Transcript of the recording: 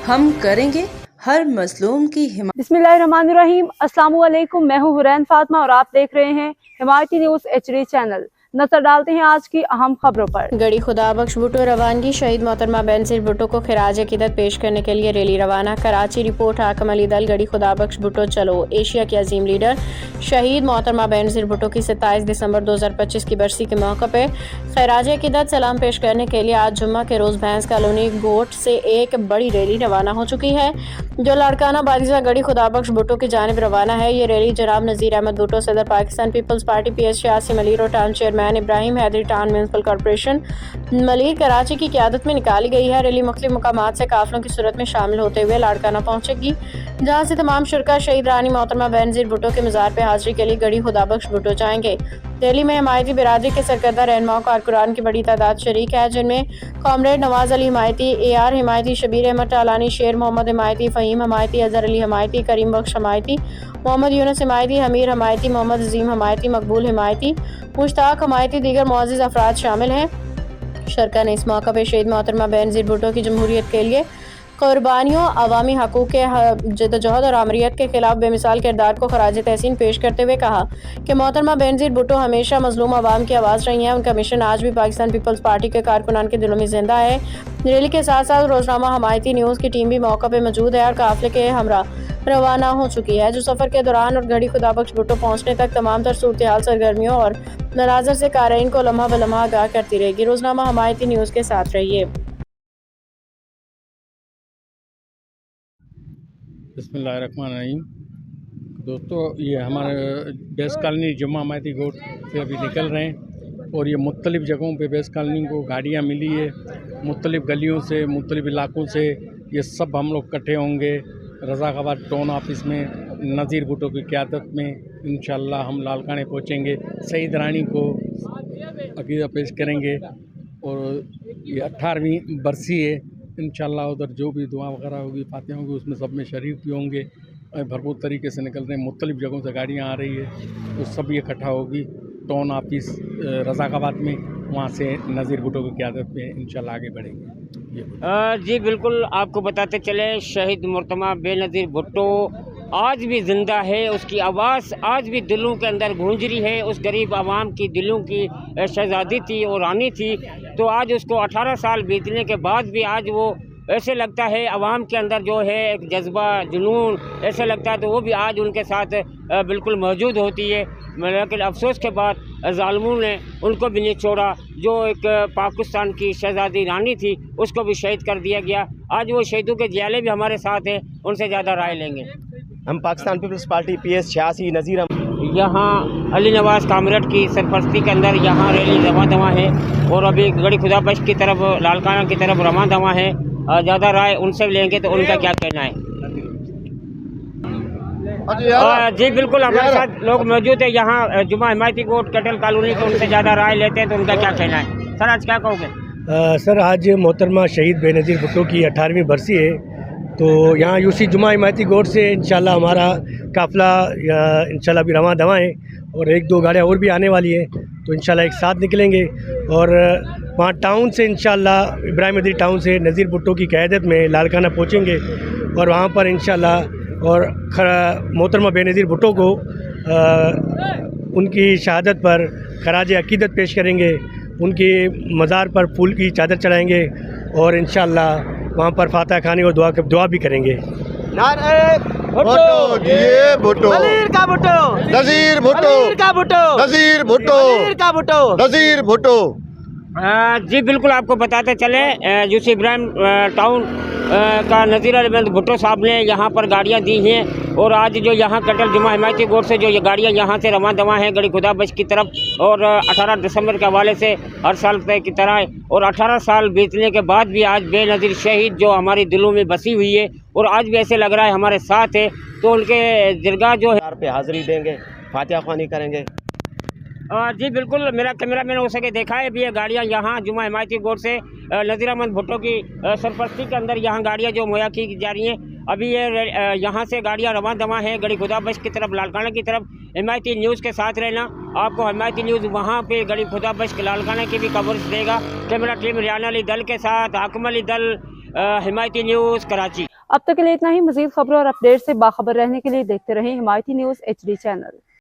हम करेंगे हर मजलूम की हिमायत। बिस्मिल्लाहिर्रहमानिर्रहीम। अस्सलाम वालेकुम। मैं हूँ हुरैन फातिमा और आप देख रहे हैं हिमायती न्यूज़ HD चैनल। नजर डालते हैं आज की अहम खबरों पर। गड़ी खुदाबख्श भुट्टो रवानगी। शहीद मोहतरमा बेनज़ीर भुट्टो को खिराज अक़ीदत पेश करने के लिए रैली रवाना। कराची रिपोर्ट हाकिम अली दल। गड़ी खुदाबख्श भुट्टो चलो। एशिया के अजीम लीडर शहीद मोहतरमा बेनज़ीर भुट्टो की 27 दिसंबर 2025 की बरसी के मौके पर खिराज अक़ीदत सलाम पेश करने के लिए आज जुम्मा के रोज़ भैंस कॉलोनी गोट से एक बड़ी रैली रवाना हो चुकी है, जो लाड़काना बारिजा गड़ी खुदाबख्श भुट्टो की जानिब रवाना है। ये रैली जनाब नज़ीर अहमद भुट्टो, सदर पाकिस्तान पीपल्स पार्टी PS सियासी मलीर और town chairman Ibrahim Haidari town municipal corporation Malir Karachi की क़यादत में निकाली गई है। रैली मुख्तलिफ मकामात से काफिलों की सूरत में शामिल होते हुए लाड़काना पहुंचेगी, जहां से तमाम शुरका शहीद रानी मोहतरमा बेनज़ीर भुट्टो के मज़ार पर हाजिरी के लिए गड़ी खुदाबख्श भुट्टो जाएंगे। रैली में हिमायती बिरादरी के सरकर्दा रहनुमाओं कारकुरान की बड़ी तादाद शरीक है, जिनमें कॉमरेड नवाज अली हिमायती, AR हिमायती, शबीर अहमद टालानी, शेर मोहम्मद हिमायती, फ़हीम हिमायती, अजहर अली हिमायती, करीम बख्श हिमायती, मोहम्मद यूनुस हिमायती, हमीर हिमायती, मोहम्मद अजीम हिमायती, मकबूल हिमायती, मुश्ताक हिमायती, दीगर मुअज़्ज़िज़ अफराद शामिल हैं। शरका ने इस मौके पर शहीद मोहतरमा बेनज़ीर भुट्टो की जमहूरियत के लिए कुर्बानियों, अवामी हकूक़ के जदोजहद और आमरीत के खिलाफ बेमिसाल किरदार को खराज तहसीन पेश करते हुए कहा कि मोहतरमा बेनज़ीर भुट्टो हमेशा मजलूम अवाम की आवाज़ रही हैं। उनका मिशन आज भी पाकिस्तान पीपल्स पार्टी के कारकुनान के दिलों में जिंदा है। रैली के साथ साथ रोजनामा हिमायती न्यूज़ की टीम भी मौका पर मौजूद है और काफिले के हमरा रवाना हो चुकी है, जो सफ़र के दौरान और गड़ी खुदाबख्श भुट्टो पहुँचने तक तमाम तर सूरत हाल, सरगर्मियों और मनाज़र से क़ारीन को लम्हा ब लम्हा आगाह करती रहेगी। रोजनामा हिमायती न्यूज़ के साथ रहिए। बिस्मिल्लाहिर्रहमानिर्रहीम। दोस्तों, ये हमारे बेस कॉलोनी जुम्मा हिमायती गोट से अभी निकल रहे हैं और ये मुख्तलिफ़ जगहों पे बेस कॉलोनी को गाड़ियाँ मिली है, मुख्तलिफ़ गलियों से, मुख्तलिफ़ इलाकों से। ये सब हम लोग इकट्ठे होंगे रज़ाकाबाद टाउन ऑफिस में नज़ीर भुट्टो की क़यादत में। इंशाअल्लाह हम लालकाने पहुँचेंगे, शहीद रानी को अक़ीदत पेश करेंगे और ये 18वीं बरसी है। इंशाअल्लाह उधर जो भी दुआ वगैरह होगी, फातिहा होगी, उसमें सब में शरीक भी होंगे। भरपूर तरीके से निकल रहे हैं, मुख्तलिफ़ जगहों से गाड़ियाँ आ रही है, तो सब इकट्ठा होगी टाउन ऑफिस रज़ाकाबाद में। वहाँ से नज़ीर भुट्टो की क़यादत में इंशाअल्लाह आगे बढ़ेंगे। जी बिल्कुल, आपको बताते चले शहीद मोहतरमा बेनज़ीर भुट्टो आज भी ज़िंदा है। उसकी आवाज़ आज भी दिलों के अंदर गूंज रही है। उस गरीब आवाम की दिलों की शहज़ादी थी और रानी थी। तो आज उसको 18 साल बीतने के बाद भी आज वो ऐसे लगता है आवाम के अंदर जो है एक जज्बा, जुनून ऐसे लगता है, तो वो भी आज उनके साथ बिल्कुल मौजूद होती है। लेकिन अफसोस के बाद ज़ालिमों ने उनको भी नहीं छोड़ा। जो एक पाकिस्तान की शहज़ादी रानी थी, उसको भी शहीद कर दिया गया। आज वो शहीदों के जियाले भी हमारे साथ हैं, उनसे ज़्यादा राय लेंगे। हम पाकिस्तान पीपल्स पार्टी PS 86 नज़ीर यहाँ अली नवाज कामरेड की सरपरस्ती के अंदर यहाँ रैली रवां दवा है और अभी गड़ी खुदाबख्श की तरफ, लालकाना की तरफ रवां दवा है। ज़्यादा राय उनसे लेंगे तो उनका क्या कहना है। जी बिल्कुल, हमारे साथ लोग मौजूद है यहाँ जुम्मा हिमायती गोट कटल कॉलोनी के, उनसे ज़्यादा राय लेते हैं तो उनका क्या कहना है। सर आज क्या कहोगे। सर आज मोहतरमा शहीद बेनज़ीर भुट्टो की 18वीं बरसी है, तो यहाँ UC जुम्मा हिमायती गोट से इंशाल्लाह हमारा काफ़िला इंशाल्लाह भी रवां दवा है और 1-2 गाड़ियाँ और भी आने वाली हैं, तो इंशाल्लाह एक साथ निकलेंगे और वहाँ टाउन से इंशाल्लाह इब्राहिम हैदरी टाउन से नज़ीर भुट्टो की क़यादत में लालकाना पहुँचेंगे और वहाँ पर इंशाल्लाह और मोहतरमा बेनज़ीर भुट्टो को उनकी शहादत पर खराज अक़ीदत पेश करेंगे, उनकी मज़ार पर फूल की चादर चढ़ाएँगे और इंशाअल्लाह वहाँ पर फातिहा खाने और दुआ भी करेंगे। नारे भुट्टो जिए भुट्टो, मलीर का भुट्टो, नज़ीर भुट्टो, मलीर का भुट्टो, नज़ीर भुट्टो, मलीर का भुट्टो, नज़ीर भुट्टो। जी बिल्कुल, आपको बताते चले UC इब्राहिम टाउन का नज़ीर अहमद भुट्टो साहब ने यहाँ पर गाड़ियाँ दी हैं और आज जो यहाँ कटल जुम्मा हिमायती गोट से जो ये गाड़ियाँ यहाँ से रवां दवा हैं गड़ी खुदाबख्श की तरफ, और 18 दिसंबर के हवाले से हर साल की तरह और 18 साल बीतने के बाद भी आज बेनज़ीर शहीद जो हमारी दिलों में बसी हुई है और आज भी ऐसे लग रहा है हमारे साथ है, तो उनके दरगाह जो है पे हाज़िरी देंगे, फातिहा ख़्वानी करेंगे। जी बिल्कुल, मेरा कैमरा मैंने हो सके देखा है भी ये गाड़ियाँ यहाँ जुम्मा हिमायती गोट से नज़ीर अहमद भुट्टो की सरपरस्ती के अंदर यहाँ गाड़ियाँ जो मुहैया की जा रही हैं। अभी ये यहाँ से गाड़ियाँ रवां दवा हैं गड़ी खुदाबख्श की तरफ, लालकाना की तरफ। हिमायती न्यूज़ के साथ रहना, आपको हिमायती न्यूज़ वहाँ पे गड़ी खुदाबख्श लालकाना की भी कवरेज देगा। कैमरा टीम रियान अली दल के साथ हाकिम अली दल, हिमायती न्यूज़ कराची। अब तक के लिए इतना ही। मजीद खबरों और अपडेट से बाखबर रहने के लिए देखते रहें हिमायती न्यूज़ HD चैनल।